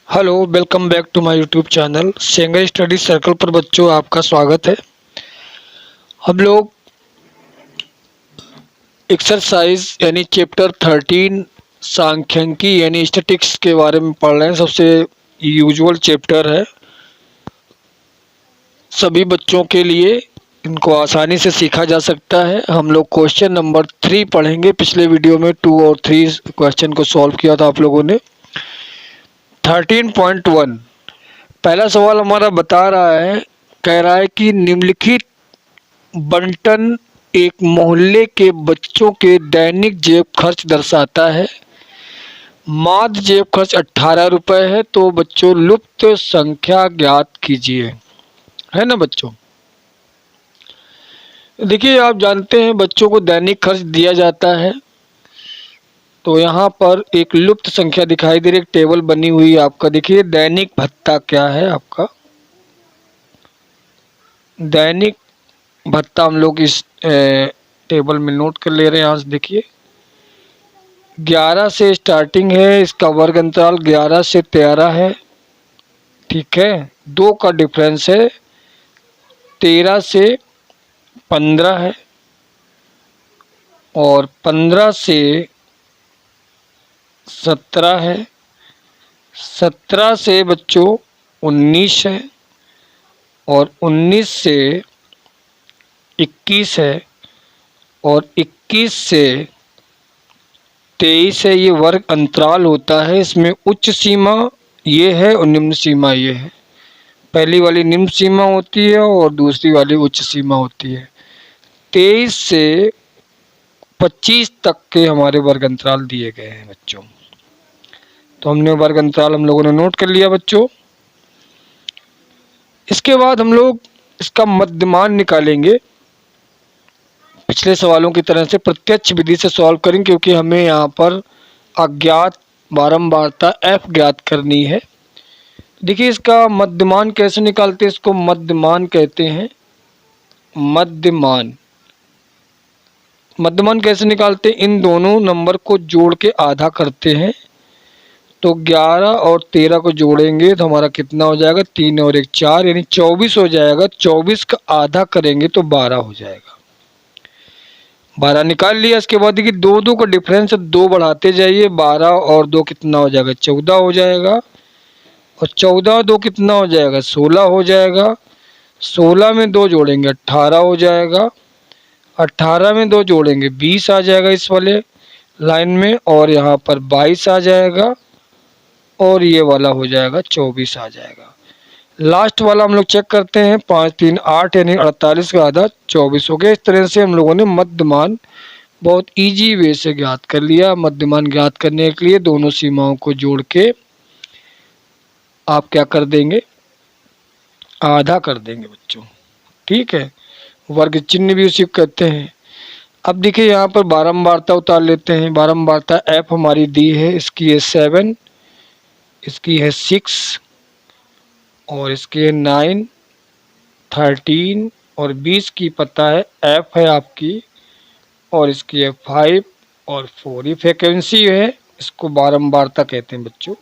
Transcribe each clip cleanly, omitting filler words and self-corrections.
Hello, welcome back to my YouTube channel Sengar study circle पर बच्चों आपका स्वागत है। हम लोग एक्सरसाइज यानी चैप्टर 13 सांख्यिकी यानी स्टैटिक्स के बारे में पढ़ रहे हैं। सबसे यूजुअल चैप्टर है सभी बच्चों के लिए, इनको आसानी से सीखा जा सकता है। हम लोग क्वेश्चन नंबर 3 पढ़ेंगे। पिछले वीडियो में 2 और 3 क्वेश्चन को सॉल्व किया था आप लोगों ने। 13.1 पहला सवाल हमारा बता रहा है, कह रहा है कि निम्नलिखित बंटन एक मोहल्ले के बच्चों के दैनिक जेब खर्च दर्शाता है। माध्य जेब खर्च 18 रुपए है, तो बच्चों लुप्त संख्या ज्ञात कीजिए। है ना बच्चों। देखिए, आप जानते हैं बच्चों को दैनिक खर्च दिया जाता है, तो यहाँ पर एक लुप्त संख्या दिखाई दे रही, एक टेबल बनी हुई है आपका। देखिए दैनिक भत्ता क्या है आपका। दैनिक भत्ता हम लोग इस टेबल में नोट कर ले रहे हैं। यहाँ से देखिए 11 से स्टार्टिंग है, इसका वर्ग अंतराल 11 से 13 है। ठीक है, 2 का डिफरेंस है, 13 से 15 है और 15 से 17 है, 17 से बच्चों 19 है और 19 से 21 है और 21 से 23 है। ये वर्ग अंतराल होता है, इसमें उच्च सीमा ये है और निम्न सीमा ये है। पहली वाली निम्न सीमा होती है और दूसरी वाली उच्च सीमा होती है। 23 से 25 तक के हमारे वर्ग अंतराल दिए गए हैं बच्चों। तो हमने वर्ग अंतराल हम लोगों ने नोट कर लिया बच्चों। इसके बाद हम लोग इसका मध्यमान निकालेंगे। पिछले सवालों की तरह से प्रत्यक्ष विधि से सॉल्व करेंगे, क्योंकि हमें यहाँ पर अज्ञात बारंबारता f ज्ञात करनी है। देखिए इसका मध्यमान कैसे निकालते हैं, इसको मध्यमान कहते हैं। मध्यमान मध्यमान कैसे निकालते हैं, इन दोनों नंबर को जोड़ के आधा करते हैं। तो 11 और 13 को जोड़ेंगे तो हमारा कितना हो जाएगा, 3 और 1 4, यानी 24 हो जाएगा। 24 का आधा करेंगे तो 12 हो जाएगा। 12 निकाल लिया। इसके बाद देखिए 2 का डिफरेंस है, 2 बढ़ाते जाइए। 12 और 2 कितना हो जाएगा, 14 हो जाएगा। और 14 और 2 कितना हो जाएगा, 16 हो जाएगा। 16 में 2 जोड़ेंगे 18 हो जाएगा। 18 में 2 जोड़ेंगे 20 आ जाएगा इस वाले लाइन में, और यहाँ पर 22 आ जाएगा और ये वाला हो जाएगा 24 आ जाएगा। लास्ट वाला हम लोग चेक करते हैं, 5 3 8 यानी 48 का आधा 24 हो गया। इस तरह से हम लोगों ने मध्यमान बहुत इजी वे से ज्ञात कर लिया। मध्यमान ज्ञात करने के लिए दोनों सीमाओं को जोड़ के आप क्या कर देंगे, आधा कर देंगे बच्चों। ठीक है, वर्ग चिन्ह भी उसी को कहते हैं। अब देखिए यहाँ पर बारंबारता उतार लेते हैं। बारंबारता f हमारी दी है, इसकी है 7, इसकी है 6 और इसकी है 9, 13 और 20 की पता है f है आपकी, और इसकी है 5 और 4। ये फ्रीक्वेंसी है, इसको बारंबारता कहते हैं बच्चों।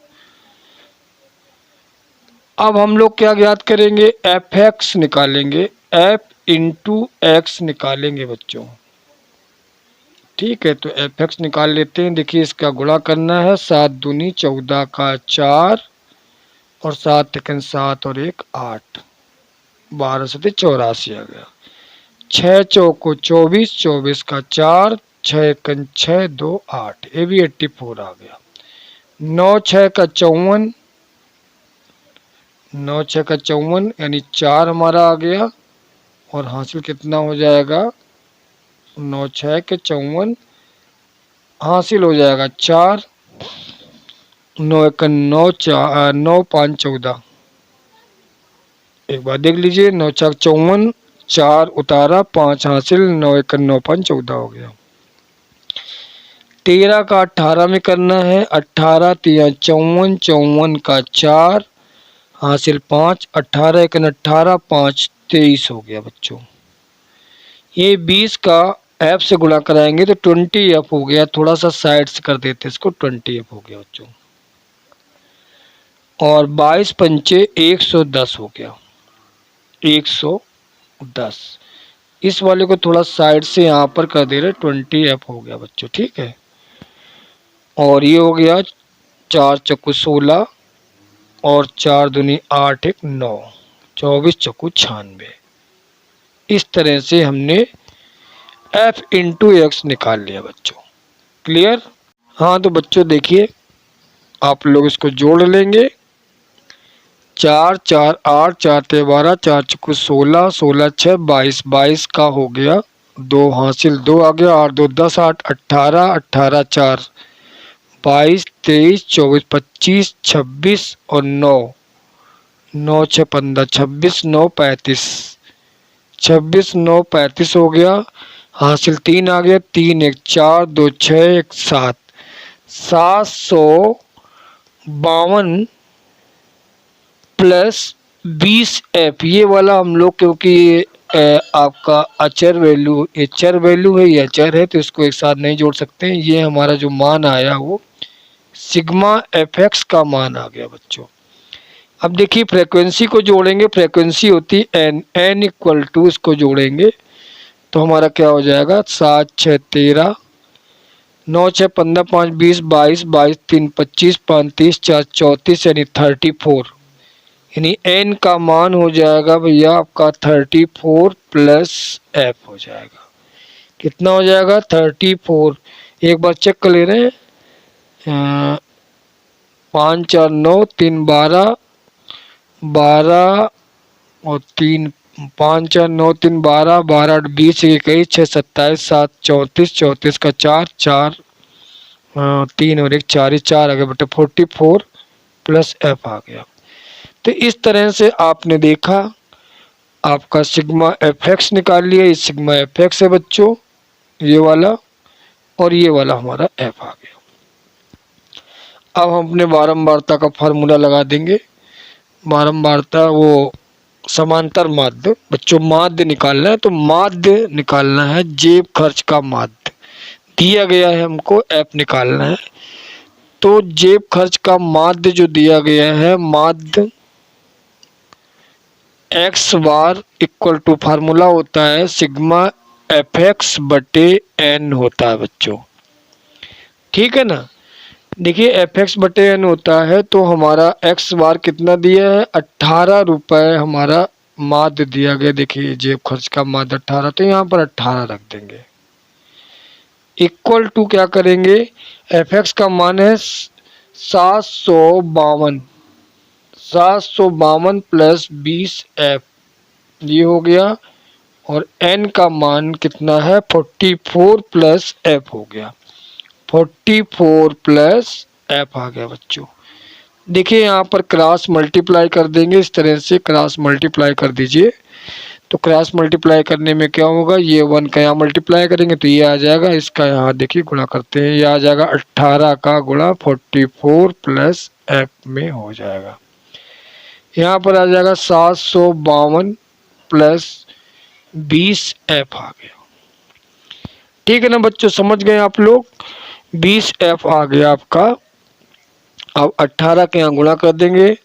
अब हम लोग क्या ज्ञात करेंगे, fx निकालेंगे, f इंटू एक्स निकालेंगे बच्चों। ठीक है, तो fx निकाल लेते हैं। देखिए इसका गुणा करना है, 7 दूनी 14 का 4 और 7 एकन 7 और 1 8, 12 से 84 आ गया। 6 चौको 24, 24 का 4, 6 एकन 6 2 8, ये भी 84 आ गया। 9 6 का 54, 9 6 का 54 यानी 4 हमारा आ गया। और हासिल कितना हो जाएगा, 9 6 के 54 हासिल हो जाएगा 4, 9 एकन 9 9 5 14। एक बार देख लीजिए, 9 4 54, 4 उतारा 5 हासिल, 9 एकन 9 5 14 हो गया। 13 का 18 में करना है, 18 3 54, 54 का 4 हासिल 5, 18 एकन 18 5 23 हो गया बच्चों। ये 20 का f से गुणा कराएंगे तो 20f हो गया। थोड़ा सा साइड से कर देते इसको, 20f हो गया बच्चों। और 22 पंचे 110 हो गया, 110। इस वाले को थोड़ा साइड से यहाँ पर कर दे रहे, 20F हो गया बच्चों, ठीक है। और ये हो गया 4 चक्कू 16 और 4 दूनी 8 एक 9, 24 चक्कू 96। इस तरह से हमने F इंटू एक्स निकाल लिया बच्चों। क्लियर? हाँ तो बच्चों देखिए, आप लोग इसको जोड़ लेंगे। 4 4 8 4 12, 4 चक्कू 16, 16 6 22, 22 का हो गया 2 हासिल 2 आ गया, 8 2 10, 8 18, 18 4 22, 23 24 25 26 और 9, 9 6 15, 26 9 35, 26 9 35 हो गया, हासिल 3 आ गया, 3 1 4 2 6 1 7, 752 प्लस 20F। ये वाला हम लोग क्योंकि आपका अचर वैल्यू एचर वैल्यू है, ये अचर है तो इसको एक साथ नहीं जोड़ सकते हैं। ये हमारा जो मान आया वो सिग्मा एफ एक्स का मान आ गया बच्चों। अब देखिए फ्रीक्वेंसी को जोड़ेंगे, फ्रीक्वेंसी होती है एन, एन इक्वल टू इसको जोड़ेंगे तो हमारा क्या हो जाएगा 7 6 13, 9 6 15 5 20 22, 22 3 25, 5 30, 4 34 यानी 34। यानी एन का मान हो जाएगा भैया आपका 34 प्लस एफ हो जाएगा। कितना हो जाएगा 34। एक बार चेक कर ले रहे हैं, 5 4 9 3 12, 12 और 3 5 4 9 3 12, 12 8 20 21 6 27 7 34, 34 का 4 4 3 और 1 4, 4 आ गया बेटा 44 प्लस एफ आ गया। तो इस तरह से आपने देखा आपका सिग्मा एफ एक्स निकाल लिया। ये सिग्मा एफ एक्स है बच्चों, ये वाला, और ये वाला हमारा एफ आ गया। अब हम अपने बारंबारता का फार्मूला लगा देंगे। बारंबारता वो समांतर माध्य बच्चों, माध्य निकालना है तो माध्य निकालना है, जेब खर्च का माध्य दिया गया है, हमको एफ निकालना है। तो जेब खर्च का माध्य जो दिया गया है, माध्य x bar equal to formula होता है सिग्मा एफ एक्स बटे एन होता है बच्चों, ठीक है ना। देखिए एफ एक्स बटे एन होता है तो हमारा एक्स बार कितना दिया है 18 रुपये हमारा माध्य दिया गया। देखिए जेब खर्च का माध्य 18, तो यहाँ पर 18 रख देंगे। इक्वल टू क्या करेंगे, एफ एक्स का मान है 752, 752 प्लस 20F ये हो गया, और n का मान कितना है 44 प्लस F हो गया, 44 प्लस F आ गया बच्चों। देखिए यहाँ पर क्रॉस मल्टीप्लाई कर देंगे, इस तरह से क्रॉस मल्टीप्लाई कर दीजिए। तो क्रॉस मल्टीप्लाई करने में क्या होगा, ये 1 का यहाँ मल्टीप्लाई करेंगे तो ये आ जाएगा, इसका यहाँ देखिए गुणा करते हैं, ये आ जाएगा 18 का गुणा 44 प्लस F में हो जाएगा। यहाँ पर आ जाएगा 752 प्लस 20F आ गया, ठीक है ना बच्चों, समझ गए आप लोग। 20F आ गया आपका। अब 18 के यहाँ गुणा कर देंगे,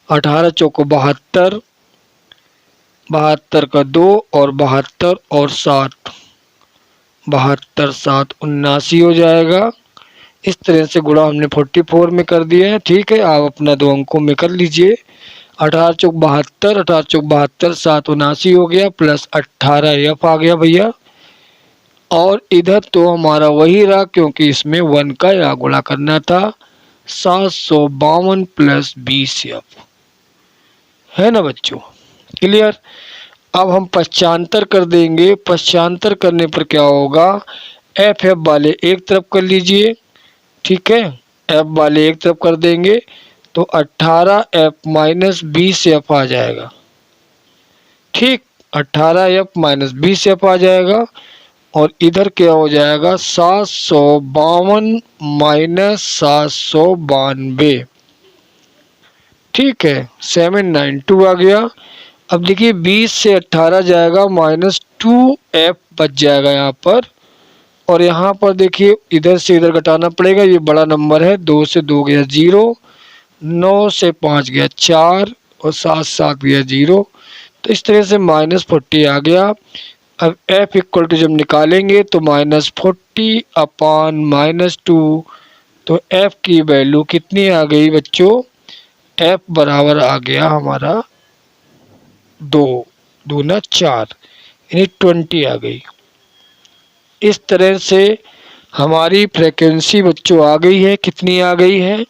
18 चौको 72, 72 का 2 और 72 और 60, 72 7 79 हो जाएगा। इस तरह से गुणा हमने 44 में कर दिया है, ठीक है। आप अपना 2 अंकों में कर लीजिए, 18 चौक 72, 18 चौक 72, 7 79 हो गया, प्लस 18F आ गया भैया। और इधर तो हमारा वही रहा क्योंकि इसमें 1 का या गुणा करना था, 752 प्लस 20F है ना बच्चों, क्लियर। अब हम पश्चांतर कर देंगे, पश्चांतर करने पर क्या होगा, एफ एफ वाले एक तरफ कर लीजिए, ठीक है, एफ वाले एक तरफ कर देंगे तो 18F माइनस 20F आ जाएगा, ठीक, 18F माइनस 20F आ जाएगा। और इधर क्या हो जाएगा 752 माइनस 792, ठीक है, 792 आ गया। अब देखिए 20 से 18 जाएगा, माइनस 2F बच जाएगा यहाँ पर। और यहाँ पर देखिए इधर से इधर घटाना पड़ेगा, ये बड़ा नंबर है, 2 से 2 गया 0, 9 से 5 गया 4 और 7 7 गया 0। तो इस तरह से -40 आ गया। अब f इक्वल टू जब निकालेंगे तो -40 अपान -2, तो f की वैल्यू कितनी आ गई बच्चों? f बराबर आ गया हमारा 2 दूना 4 यानी 20 आ गई। इस तरह से हमारी फ्रीक्वेंसी बच्चों आ गई है। कितनी आ गई है?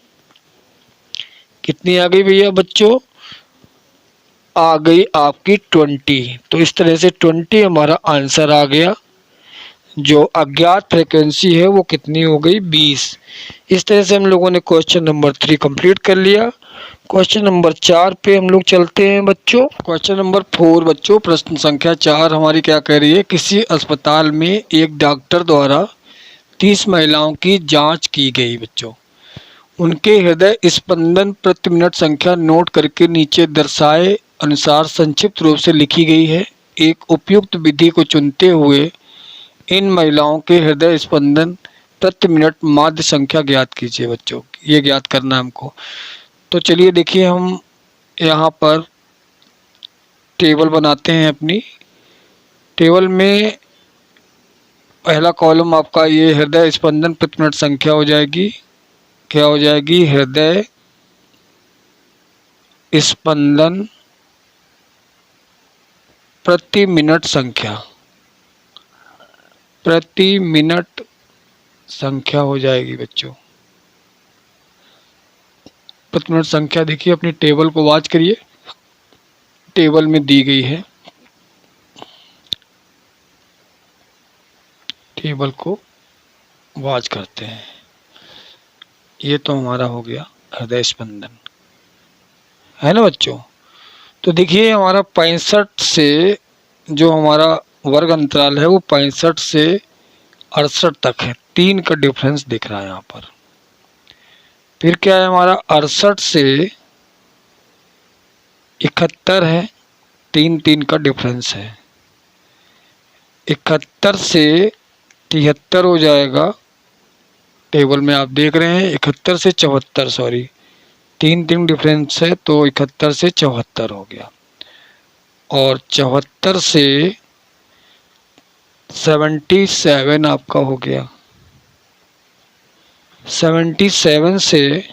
कितनी आ गई भैया बच्चों? आ गई आपकी 20। तो इस तरह से 20 हमारा आंसर आ गया। जो अज्ञात फ्रीक्वेंसी है वो कितनी हो गई? 20। इस तरह से हम लोगों ने क्वेश्चन नंबर 3 कंप्लीट कर लिया। क्वेश्चन नंबर 4 पे हम लोग चलते हैं बच्चों। क्वेश्चन नंबर 4 बच्चों, प्रश्न संख्या 4 हमारी क्या कह रही है? किसी अस्पताल में एक डॉक्टर द्वारा 30 महिलाओं की जांच की गई बच्चों। उनके हृदय स्पंदन प्रति मिनट संख्या नोट करके नीचे दर्शाए अनुसार संक्षिप्त रूप से लिखी गई है। एक उपयुक्त विधि को चुनते हुए इन महिलाओं के हृदय स्पंदन प्रति मिनट माध्य संख्या ज्ञात कीजिए बच्चों। ये ज्ञात करना है हमको। तो चलिए देखिए, हम यहाँ पर टेबल बनाते हैं। अपनी टेबल में पहला कॉलम आपका ये हृदय स्पंदन प्रति मिनट संख्या हो जाएगी। क्या हो जाएगी? हृदय स्पंदन प्रति मिनट संख्या, प्रति मिनट संख्या हो जाएगी बच्चों। प्रति मिनट संख्या देखिए, अपनी टेबल को वॉच करिए, टेबल में दी गई है। टेबल को वॉच करते हैं। ये तो हमारा हो गया हृदय स्पंदन, है ना बच्चों। तो देखिए हमारा 65 से जो हमारा वर्ग अंतराल है वो 65 से 68 तक है। 3 का डिफरेंस दिख रहा है यहाँ पर। फिर क्या है हमारा? 68 से 71 है, 3 का डिफरेंस है। 71 से 73 हो जाएगा। टेबल में आप देख रहे हैं 71 से 74, सॉरी 3 डिफरेंस है, तो 71 से 74 हो गया। और 74 से 77 आपका हो गया। 77 से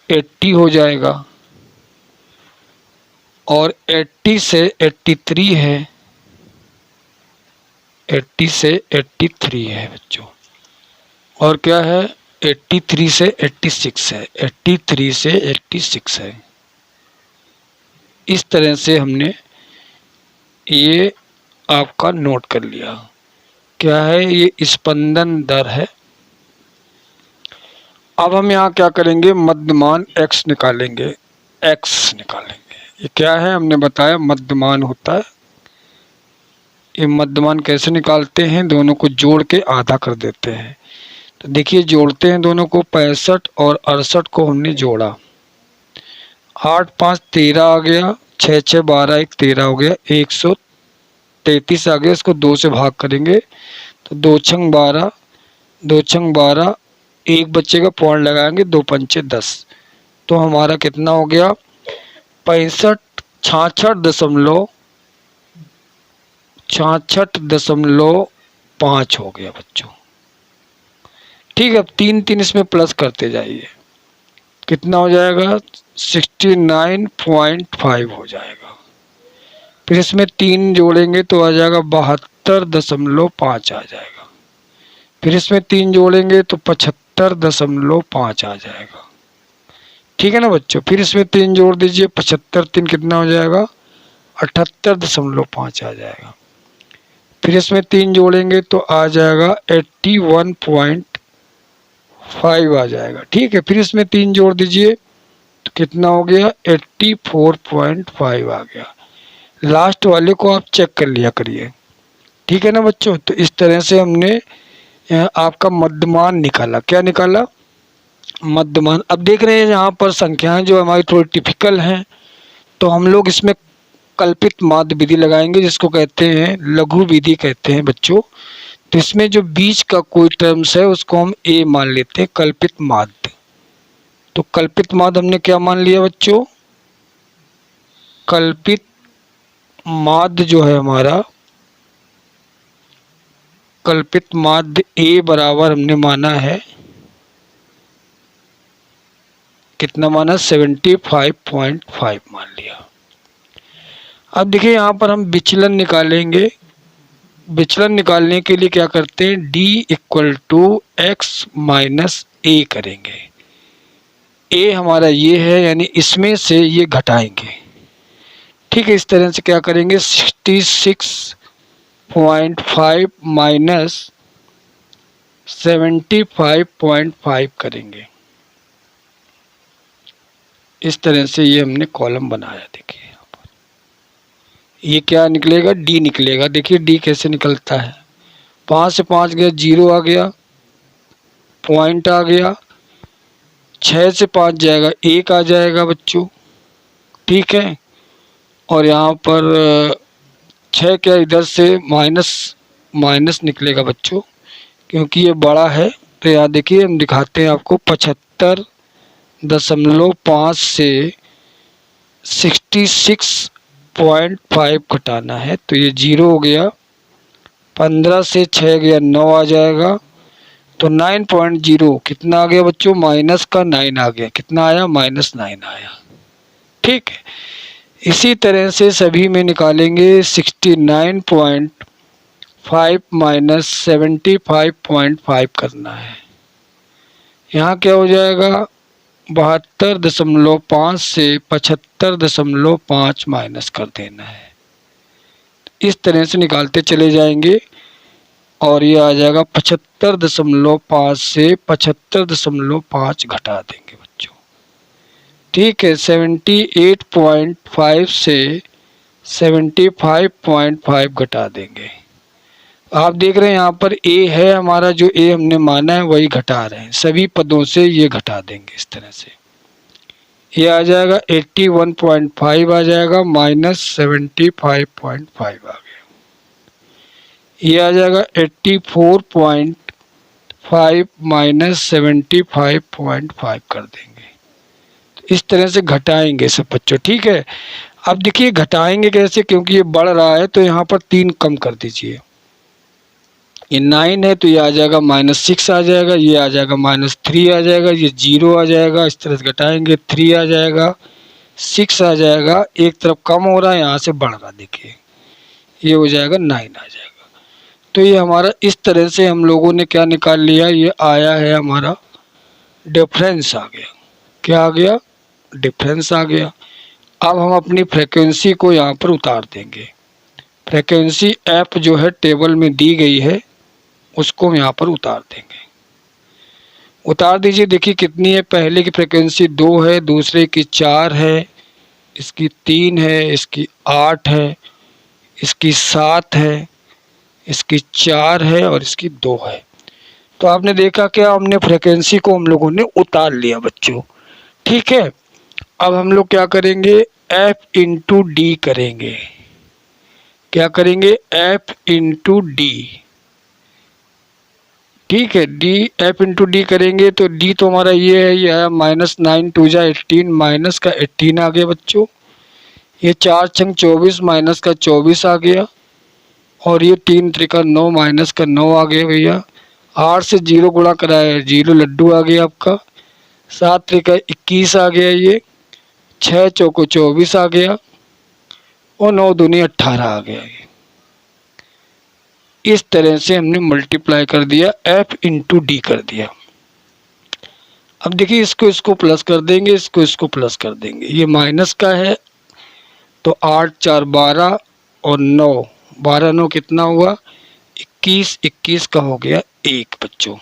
80 हो जाएगा। और 80 से 83 है। 80 से 83 है बच्चों। और क्या है? 83 से 86 है। 83 से 86 है। इस तरह से हमने ये आपका नोट कर लिया। क्या है? ये स्पंदन दर है। अब हम यहाँ क्या करेंगे? मध्यमान x निकालेंगे। x निकालेंगे। ये क्या है? हमने बताया मध्यमान होता है। ये मध्यमान कैसे निकालते हैं? दोनों को जोड़ के आधा कर देते हैं। तो देखिए जोड़ते हैं दोनों को। 65 और 68 को हमने जोड़ा। 8 5 13 आ गया। 6 6 12 1 13 हो गया। 133 आ गया। इसको 2 से भाग करेंगे तो 2 छंग 12, 2 छंग 12, एक बच्चे का पॉइंट लगाएंगे, 2 पंचे 10। तो हमारा कितना हो गया? 66.5 हो गया बच्चों। ठीक है, अब 3 3 इसमें प्लस करते जाइए। कितना हो जाएगा? 69.5 हो जाएगा। फिर इसमें 3 जोड़ेंगे तो आ जाएगा 72.5 आ जाएगा। फिर इसमें 3 जोड़ेंगे तो 75.5 आ जाएगा। ठीक है ना बच्चों। फिर इसमें 3 जोड़ दीजिए, 75 3 कितना हो जाएगा? 78.5 आ जाएगा। फिर इसमें 3 जोड़ेंगे तो आ जाएगा 81.5 आ जाएगा। ठीक है, फिर इसमें 3 जोड़ दीजिए तो कितना हो गया? 84.5 आ गया। लास्ट वाले को आप चेक कर लिया करिए। ठीक है ना बच्चों। तो इस तरह से हमने आपका मध्यमान निकाला। क्या निकाला? मध्यमान। अब देख रहे हैं यहाँ पर संख्याएं जो हमारी थोड़ी टिपिकल हैं, तो हम लोग इसमें कल्पित माध्य विधि लगाएंगे, जिसको कहते हैं लघु विधि कहते हैं बच्चों। तो इसमें जो बीच का कोई टर्म्स है उसको हम ए मान लेते हैं, कल्पित माध्य। तो कल्पित माध्य हमने क्या मान लिया बच्चों, कल्पित माध्य जो है हमारा, कल्पित माध्य A बराबर हमने माना है, कितना माना, 75.5 मान लिया। अब देखिए यहाँ पर हम विचलन निकालेंगे। विचलन निकालने के लिए क्या करते हैं, D equal to X minus A करेंगे। ए हमारा ये है, यानी इसमें से ये घटाएंगे। ठीक है, इस तरह से क्या करेंगे, 66.5 माइनस 75.5 करेंगे। इस तरह से ये हमने कॉलम बनाया। देखिए यहाँ पर ये क्या निकलेगा, डी निकलेगा। देखिए डी कैसे निकलता है, 5 से 5 गया, 0 आ गया, पॉइंट आ गया, 6 से 5 जाएगा, 1 आ जाएगा बच्चों। ठीक है, और यहाँ पर 6 क्या, इधर से माइनस निकलेगा बच्चों, क्योंकि ये बड़ा है। तो यहाँ देखिए हम दिखाते हैं आपको, 75.5 से 66.5 घटाना है। तो ये 0 हो गया, 15 से 6 गया, 9 आ जाएगा। तो 9.0 कितना आ गया बच्चों, माइनस का 9 आ गया। कितना आया, -9 आया। ठीक है, इसी तरह से सभी में निकालेंगे। 69.5 माइनस 75.5 करना है। यहाँ क्या हो जाएगा, 72.5 से 75.5 माइनस कर देना है। इस तरह से निकालते चले जाएंगे और ये आ जाएगा 75.5 से 75.5 घटा देंगे बच्चों। ठीक है, 78.5 से 75.5 घटा देंगे। आप देख रहे हैं यहाँ पर ए है हमारा, जो ए हमने माना है वही घटा रहे हैं। सभी पदों से ये घटा देंगे इस तरह से। ये आ जाएगा 81.5 आ जाएगा, माइनस 75.5 आ गया। ये आ जाएगा 84.5 माइनस 75.5 कर देंगे। तो इस तरह से घटाएंगे सब बच्चों। ठीक है, अब देखिए घटाएंगे कैसे, क्योंकि ये बढ़ रहा है तो यहाँ पर 3 कम कर दीजिए। ये 9 है तो ये आ जाएगा -6 आ जाएगा, ये आ जाएगा -3 आ जाएगा, ये 0 आ जाएगा। इस तरह से घटाएंगे, 3 आ जाएगा, 6 आ जाएगा, एक तरफ कम हो रहा है, यहाँ से बढ़ रहा, देखिए ये हो जाएगा 9 आ जाएगा। तो ये हमारा इस तरह से हम लोगों ने क्या निकाल लिया, ये आया है हमारा डिफरेंस आ गया। क्या आ गया, डिफरेंस आ गया। अब हम अपनी फ्रीक्वेंसी को यहाँ पर उतार देंगे। फ्रीक्वेंसी एफ जो है टेबल में दी गई है, उसको हम यहाँ पर उतार देंगे। उतार दीजिए, देखिए कितनी है, पहले की फ्रीक्वेंसी 2 है, दूसरे की 4 है, इसकी 3 है, इसकी 8 है, इसकी 7 है, इसकी 4 है और इसकी 2 है। तो आपने देखा क्या, हमने फ्रीक्वेंसी को हम लोगों ने उतार लिया बच्चों। ठीक है, अब हम लोग क्या करेंगे, एफ इंटू डी करेंगे। क्या करेंगे, एफ इंटू डी। ठीक है, डी एफ इंटू डी करेंगे तो डी तो हमारा ये है, ये आया -9 2 जा 18, माइनस का 18 आ गया बच्चों। ये 4 छंग 24, माइनस का 24 आ गया। और ये 3 त्रिका 9, माइनस का 9 आ गया भैया। 8 से 0 गुणा कराया, 0 लड्डू आ गया आपका। 7 त्रिका 21 आ गया, ये 6 चौको 24 आ गया, और 9 दूनी 18 आ गया। ये इस तरह से हमने मल्टीप्लाई कर दिया, एफ इंटू डी कर दिया। अब देखिए इसको प्लस कर देंगे, इसको प्लस कर देंगे। ये माइनस का है तो 8 4 12 और 9 12 9 कितना हुआ, 21 21 का हो गया 1 बच्चों।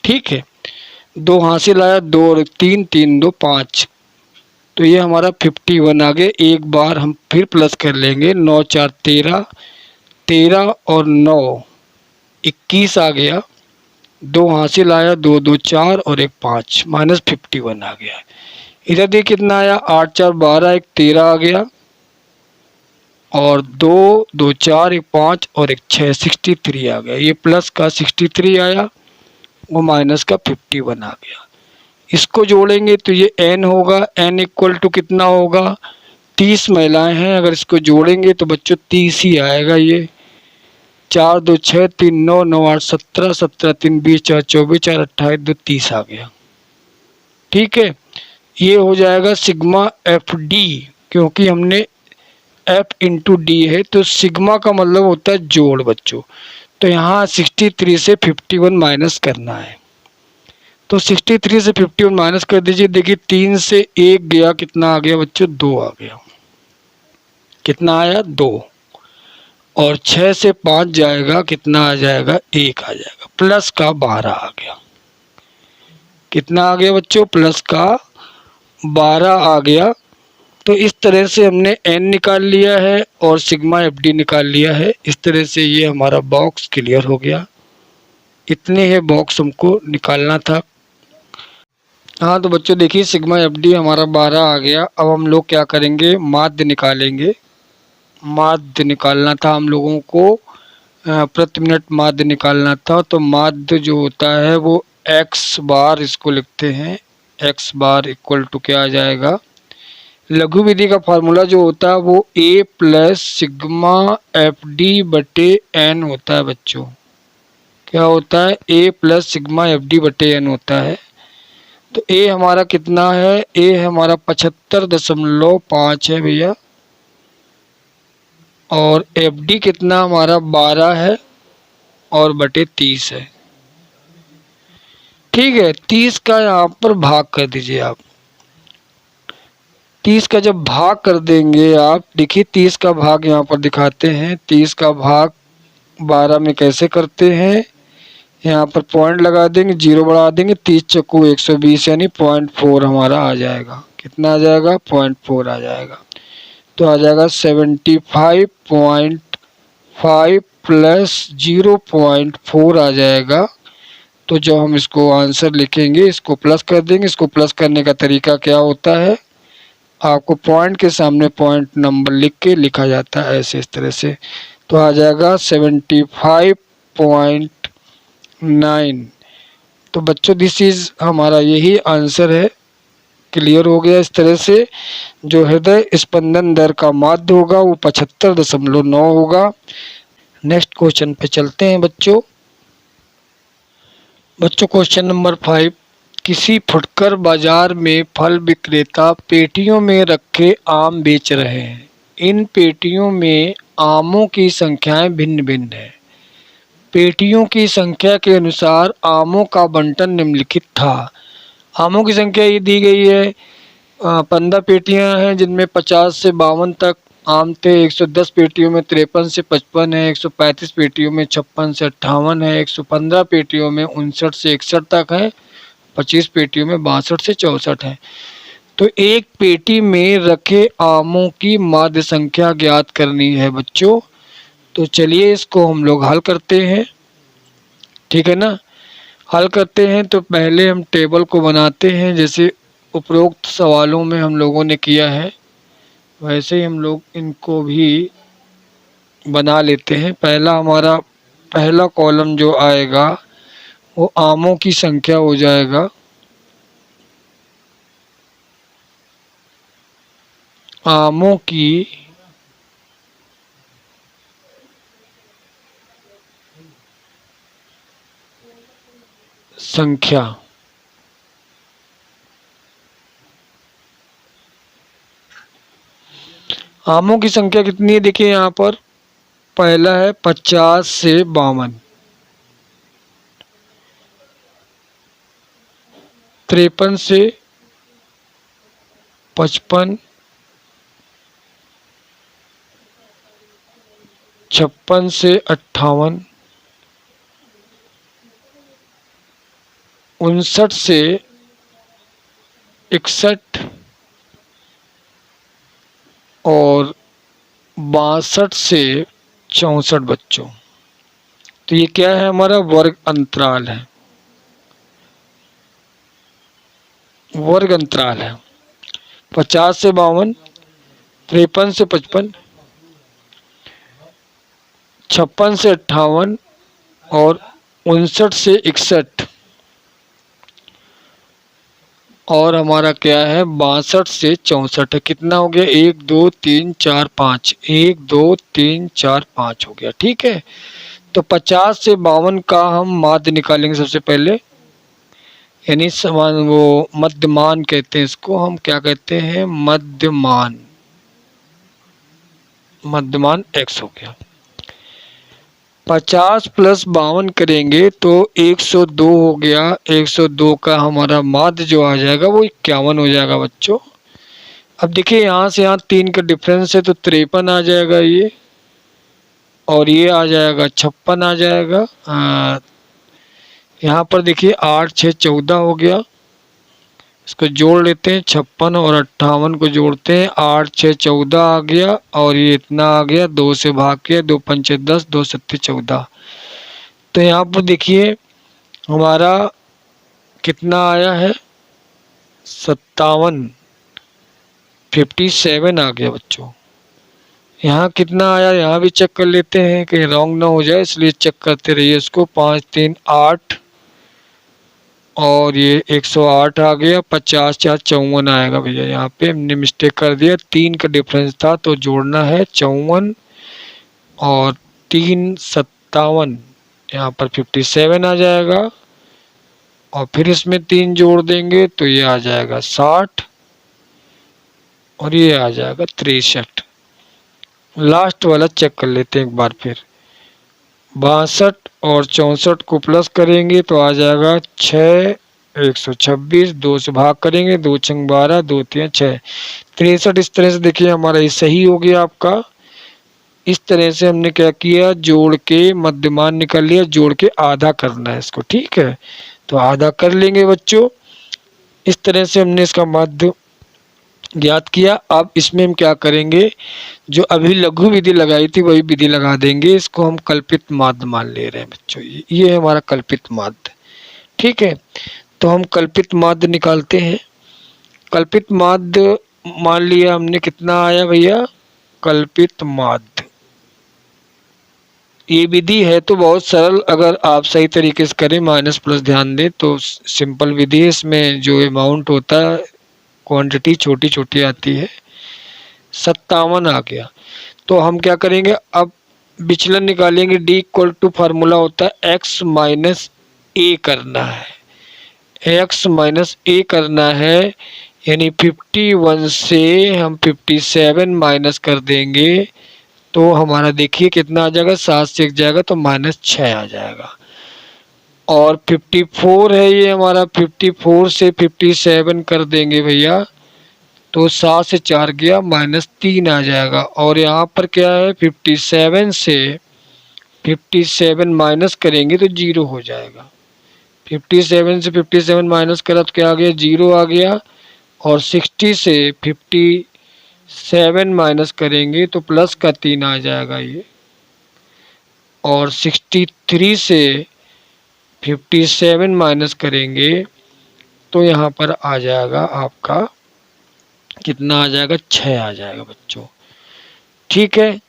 ठीक है, 2 हासिल आया, 2 और 3 3 2 5, तो ये हमारा 51 आ गया। एक बार हम फिर प्लस कर लेंगे, 9 4 13, 13 और 9 21 आ गया। 2 हासिल आया, 2 2 4 और 1 5, माइनस 51 आ गया। इधर देखिए कितना आया, 8 4 12, 1 13 आ गया, और 2 2 4 1 5 और 1 6, 63 आ गया। ये प्लस का 63 आया, वो माइनस का 51 आ गया। इसको जोड़ेंगे तो ये n होगा। n इक्वल टू कितना होगा, 30 महिलाएं हैं, अगर इसको जोड़ेंगे तो बच्चों 30 ही आएगा। ये 4 2 6 3 9 9 8 17 17 3 20 4 24 4 28 2 30 आ गया। ठीक है, ये हो जाएगा सिग्मा एफ डी, क्योंकि हमने एफ इंटू डी है तो सिग्मा का मतलब होता है जोड़ बच्चों। तो यहाँ 63 से 51 माइनस करना है, तो 63 से 51 माइनस कर दीजिए। देखिए 3 से 1 गया, कितना आ गया बच्चों, 2 आ गया। कितना आया, 2। और 6 से 5 जाएगा, कितना आ जाएगा, 1 आ जाएगा। प्लस का 12 आ गया। कितना आ गया बच्चों, प्लस का 12 आ गया। तो इस तरह से हमने n निकाल लिया है और सिग्मा एफ डी निकाल लिया है। इस तरह से ये हमारा बॉक्स क्लियर हो गया। इतने है बॉक्स हमको निकालना था। हाँ तो बच्चों देखिए सिग्मा एफ डी हमारा 12 आ गया। अब हम लोग क्या करेंगे, माध्य निकालेंगे। माध्य निकालना था हम लोगों को, प्रति मिनट माध्य निकालना था। तो माध्य जो होता है वो x बार, इसको लिखते हैं x बार इक्वल टू क्या आ जाएगा, लघु विधि का फार्मूला जो होता है वो a plus sigma F D बटे n होता है बच्चों। क्या होता है, a plus sigma F D बटे n होता है। तो a हमारा कितना है, a हमारा 75.5 है भैया, और एफ डी कितना हमारा 12 है और बटे 30 है। ठीक है, 30 का यहाँ पर भाग कर दीजिए आप। 30 का जब भाग कर देंगे आप, देखिए 30 का भाग यहाँ पर दिखाते हैं। 30 का भाग 12 में कैसे करते हैं, यहाँ पर पॉइंट लगा देंगे, 0 बढ़ा देंगे, 30 चक्कू 120 यानी 0.4 हमारा आ जाएगा। कितना आ जाएगा, 0.4 आ जाएगा। तो आ जाएगा 75.5 प्लस 0.4 आ जाएगा। तो जब हम इसको आंसर लिखेंगे, इसको प्लस कर देंगे। इसको प्लस करने का तरीका क्या होता है, आपको पॉइंट के सामने पॉइंट नंबर लिख के लिखा जाता है ऐसे, इस तरह से। तो आ जाएगा 75.9। तो बच्चों दिस इज हमारा यही आंसर है। क्लियर हो गया। इस तरह से जो हृदय स्पंदन दर का माध्य होगा वो 75.9 होगा। नेक्स्ट क्वेश्चन पे चलते हैं बच्चों। क्वेश्चन नंबर 5, किसी फुटकर बाजार में फल विक्रेता पेटियों में रखे आम बेच रहे हैं। इन पेटियों में आमों की संख्याएं भिन्न भिन्न है। पेटियों की संख्या के अनुसार आमों का बंटन निम्नलिखित था। आमों की संख्या ये दी गई है, 15 पेटियां हैं जिनमें 50 से 52 तक आम थे। 110 पेटियों में 53 से 55 है। 135 पेटियों में 56 से 58 है। 115 पेटियों में 59 से 61 तक है। 25 पेटियों में 62 से 64 है। तो एक पेटी में रखे आमों की माध्य संख्या ज्ञात करनी है बच्चों। तो चलिए इसको हम लोग हल करते हैं। ठीक है ना, हल करते हैं। तो पहले हम टेबल को बनाते हैं, जैसे उपरोक्त सवालों में हम लोगों ने किया है वैसे ही हम लोग इनको भी बना लेते हैं। पहला कॉलम जो आएगा वो आमों की संख्या हो जाएगा। आमों की संख्या। आमों की संख्या कितनी है, देखिए यहाँ पर पहला है 50 से 52, 53 से 55, 56 से 58, 59 से 61 और 62 से 64 बच्चों। तो ये क्या है, हमारा वर्ग अंतराल है। वर्ग अंतराल है 50 से 52, 53 से 55, 56 से 58 और 59 से 61 और हमारा क्या है 62 से 64 है। कितना हो गया 1 2 3 4 5, 1 2 3 4 5 हो गया। ठीक है, तो 50 से 52 का हम माध्य निकालेंगे सबसे पहले, यानी समान वो मध्यमान कहते हैं इसको, हम क्या कहते हैं मध्यमान, मध्यमान x हो गया। 50 प्लस 52 करेंगे तो 102 हो गया। 102 का हमारा माध्य जो आ जाएगा वो 51 हो जाएगा बच्चों। अब देखिए यहाँ से यहाँ 3 का डिफरेंस है तो 53 आ जाएगा ये, और ये आ जाएगा 56 आ जाएगा। यहाँ पर देखिए 8 6 14 हो गया, इसको जोड़ लेते हैं 56 और 58 को जोड़ते हैं, 8 6 14 आ गया, और ये इतना आ गया 2 से भाग के 2 पंचे 10 2 सत्ते 14। तो यहाँ पर देखिए हमारा कितना आया है 57, 57 आ गया बच्चों। यहाँ कितना आया यहाँ भी चेक कर लेते हैं कि रॉन्ग ना हो जाए, इसलिए चेक करते रहिए इसको। 5 3 8 और ये 108 आ गया। 50 4 54 आएगा भैया, यहाँ पे हमने मिस्टेक कर दिया, 3 का डिफरेंस था तो जोड़ना है 54 और 3 57, यहाँ पर 57 आ जाएगा, और फिर इसमें 3 जोड़ देंगे तो ये आ जाएगा 60 और ये आ जाएगा 63। लास्ट वाला चेक कर लेते हैं एक बार फिर। 62 और 64 को प्लस करेंगे तो आ जाएगा 6 126, 2 से भाग करेंगे 2 छंग 12 2 3 6 63। इस तरह से देखिए हमारा ये सही हो गया आपका। इस तरह से हमने क्या किया, जोड़ के मध्यमान निकाल लिया, जोड़ के आधा करना है इसको। ठीक है, तो आधा कर लेंगे बच्चों। इस तरह से हमने इसका माध्य ज्ञात किया। अब इसमें हम क्या करेंगे, जो अभी लघु विधि लगाई थी वही विधि लगा देंगे। इसको हम कल्पित माध्य मान ले रहे हैं बच्चों, ये है हमारा कल्पित माध्य। ठीक है, तो हम कल्पित माध्य निकालते हैं। कल्पित माध्य मान लिया हमने, कितना आया भैया कल्पित माध्य। ये विधि है तो बहुत सरल, अगर आप सही तरीके से करें, माइनस प्लस ध्यान दें तो सिंपल विधि है। इसमें जो अमाउंट होता है क्वांटिटी छोटी छोटी आती है। 57 आ गया, तो हम क्या करेंगे अब विचलन निकालेंगे। डी इक्वल टू फार्मूला होता है एक्स माइनस ए करना है, एक्स माइनस ए करना है, यानी 51 से हम 57 माइनस कर देंगे तो हमारा देखिए कितना आ जाएगा, 7 से 1 जाएगा तो -6 आ जाएगा। और 54 है ये हमारा, 54 से 57 कर देंगे भैया तो 7 से 4 गया -3 आ जाएगा। और यहाँ पर क्या है 57 से 57 माइनस करेंगे तो 0 हो जाएगा। 57 से 57 माइनस करा तो क्या आ गया 0 आ गया। और 60 से 57 माइनस करेंगे तो प्लस का 3 आ जाएगा ये। और 63 से 57 माइनस करेंगे तो यहाँ पर आ जाएगा आपका कितना आ जाएगा 6 आ जाएगा बच्चों। ठीक है,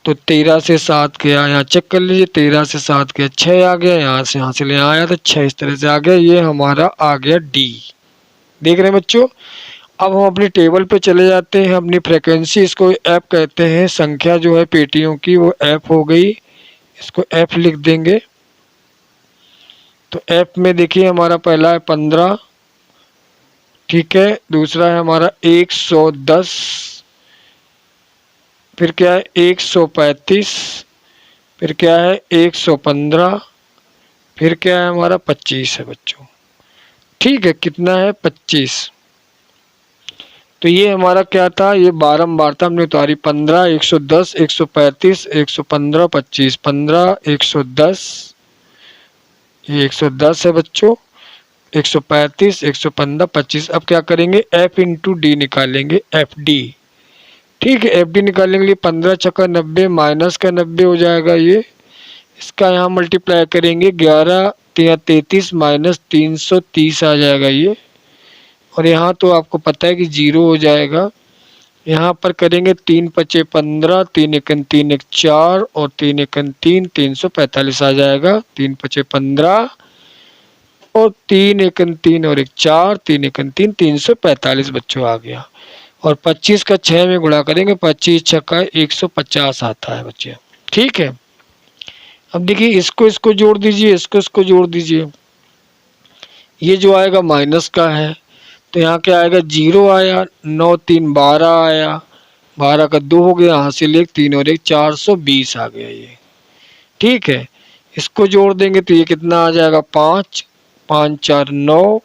तो 13 से 7 गया, यहाँ चेक कर लीजिए 13 से 7 गया 6 आ गया, यहाँ से ले आया तो 6 इस तरह से आ गया। ये हमारा आ गया डी। देख रहे हैं बच्चों। अब हम अपनी टेबल पे चले जाते हैं, अपनी फ्रीक्वेंसी, इसको एफ कहते हैं, संख्या जो है पेटियों की वो एफ हो गई, इसको एफ लिख देंगे। तो एफ में देखिए हमारा पहला है 15, ठीक है, दूसरा है हमारा 110, फिर क्या है 135, फिर क्या है 115, फिर क्या है हमारा 25 है बच्चों। ठीक है, कितना है 25। तो ये हमारा क्या था, ये बारंबार था, हमने उतारी 15 110 135 115 25, 15 110, ये 110 है बच्चों, 135 115 25। अब क्या करेंगे एफ इंटू डी निकालेंगे, एफ डी। ठीक है, एफ डी निकालने के लिए 15 छक्का 90 माइनस का 90 हो जाएगा ये, इसका यहाँ मल्टीप्लाई करेंगे 11 33 माइनस 330 आ जाएगा ये। और यहाँ तो आपको पता है कि 0 हो जाएगा। यहाँ पर करेंगे 3 पचे 15, 3 एकन 3 एक 4 और 3 एकन 3 345 आ जाएगा। 3 पचे 15 और 3 एकन 3 और 1 4, 3 एकन 3, 345 बच्चों आ गया। और 25 का 6 में गुणा करेंगे, 25 छक्का 150 आता है बच्चे। ठीक है, अब देखिए इसको इसको जोड़ दीजिए, इसको इसको जोड़ दीजिए। ये जो आएगा माइनस का है, तो यहाँ क्या आएगा, 0 आया, 9 3 12 आया, 12 का 2 हो गया, हासिल 1, 3 और 1 420 आ गया ये। ठीक है, इसको जोड़ देंगे तो ये कितना आ जाएगा, 5 5 4 9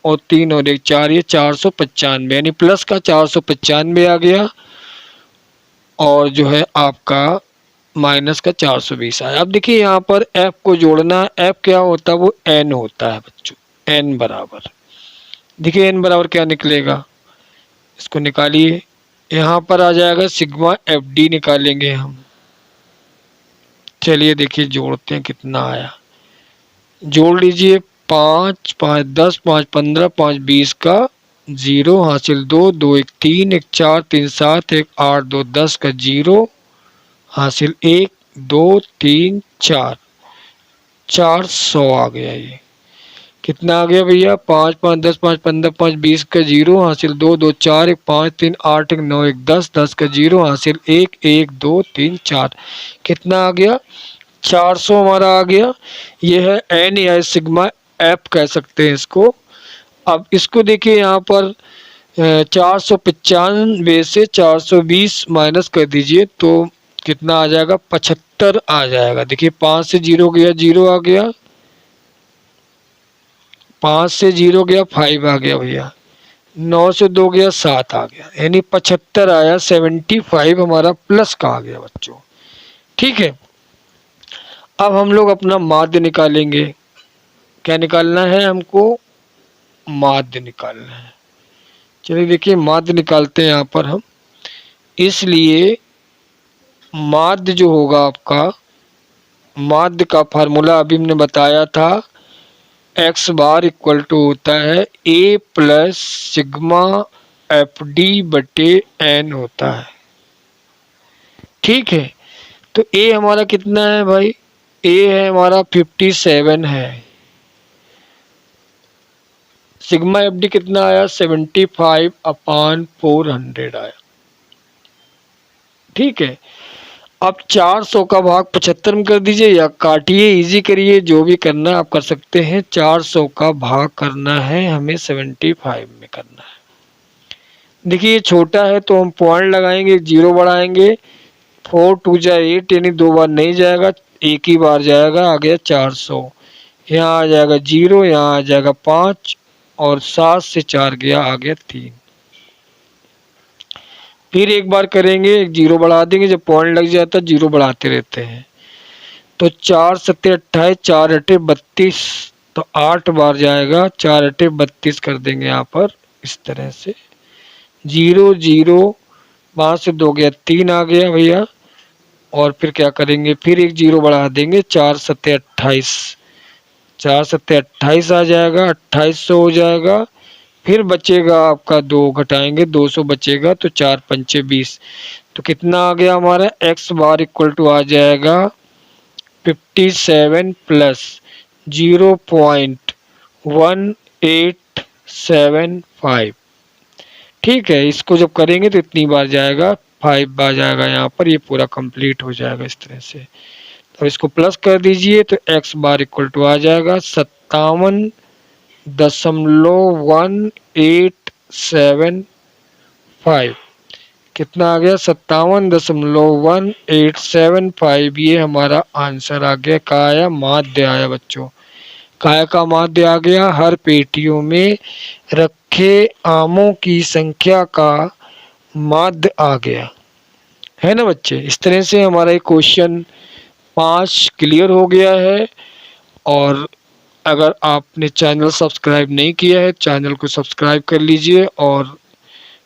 और 3 और 1 4, ये 495, यानी प्लस का 495 आ गया, और जो है आपका माइनस का 420 आया। अब देखिए यहाँ पर f को जोड़ना, f क्या होता है, वो n होता है बच्चों, n बराबर, देखिए n बराबर क्या निकलेगा, इसको निकालिए, यहाँ पर आ जाएगा सिग्मा FD निकालेंगे हम। चलिए देखिए जोड़ते हैं कितना आया, जोड़ लीजिए, 5 5 10 5 15 5 20 का 0, हासिल 2 2 1 3 1 4 3 7 1 8 2 10 का 0, हासिल 1 2 3 4, 400 आ गया। ये कितना आ गया भैया, 5 5 10 5 15 5 20 का 0, हासिल 2 2 4 1 5 3 8 1 9 1 10 10 का 0, हासिल 1 1 2 3 4, कितना आ गया, 400 हमारा आ गया। ये है n या सिग्मा f कह सकते हैं इसको। अब इसको देखिए यहाँ पर 495 से 420 माइनस कर दीजिए तो कितना आ जाएगा, 75 आ जाएगा। देखिए 5 से 0 गया, 0 आ गया, 5 से 0 गया, 5 आ गया भैया, 9 से 2 गया, 7 आ गया, यानी 75 आया, 75 हमारा प्लस का आ गया बच्चों। ठीक है, अब हम लोग अपना माध्य निकालेंगे। क्या निकालना है हमको, माध्य निकालना है। चलिए देखिए माध्य निकालते हैं यहाँ पर हम। इसलिए माध्य जो होगा आपका, माध्य का फार्मूला अभी हमने बताया था, x बार इक्वल टू होता है a प्लस सिग्मा FD बटे n होता है। ठीक है, तो a हमारा कितना है भाई, a है हमारा 57 है, सिग्मा FD कितना आया, 75/400 आया। ठीक है, अब 400 का भाग 75 में कर दीजिए या काटिए, इजी करिए, जो भी करना है आप कर सकते हैं। 400 का भाग करना है हमें 75 में करना है। देखिए ये छोटा है तो हम पॉइंट लगाएंगे, 0 बढ़ाएंगे, 4 2 जा 8, यानी 2 बार नहीं जाएगा, एक ही बार जाएगा, आ गया 400। यहाँ आ जाएगा 0, यहाँ आ जाएगा 5 और 7 से 4 गया, आ गया 3। फिर एक बार करेंगे, एक 0 बढ़ा देंगे, जब पॉइंट लग जाता है 0 बढ़ाते रहते हैं। तो 4 7 28, 4 8 32, तो 8 बार जाएगा, 4 8 32 कर देंगे यहाँ पर इस तरह से, 0 0, 5 से 2 गया, 3 आ गया भैया। और फिर क्या करेंगे, फिर एक 0 बढ़ा देंगे, 4 7 28, 4 7 28 आ जाएगा, 2800 हो जाएगा। फिर बचेगा आपका 2 घटाएंगे, 200 बचेगा, तो 4 पंचे 20, तो कितना आ गया हमारा, x बार इक्वल टू आ जाएगा 57 प्लस 0.1875। ठीक है, इसको जब करेंगे तो इतनी बार जाएगा, 5 बार जाएगा यहाँ पर, ये पूरा कंप्लीट हो जाएगा इस तरह से। तो इसको प्लस कर दीजिए तो x बार इक्वल टू आ जाएगा 57.1875। कितना आ गया, 57.1875। ये हमारा आंसर आ गया। का आया, माध्य आया बच्चों, काय का माध्य आ गया। हर पेटियों में रखे आमों की संख्या का माध्य आ गया, है ना बच्चे। इस तरह से हमारा ये क्वेश्चन 5 क्लियर हो गया है। और अगर आपने चैनल सब्सक्राइब नहीं किया है, चैनल को सब्सक्राइब कर लीजिए और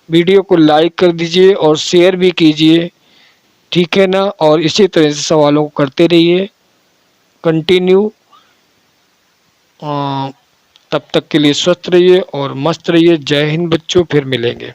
वीडियो को लाइक कर दीजिए और शेयर भी कीजिए, ठीक है ना। और इसी तरह से सवालों को करते रहिए कंटिन्यू। तब तक के लिए स्वस्थ रहिए और मस्त रहिए। जय हिंद बच्चों, फिर मिलेंगे।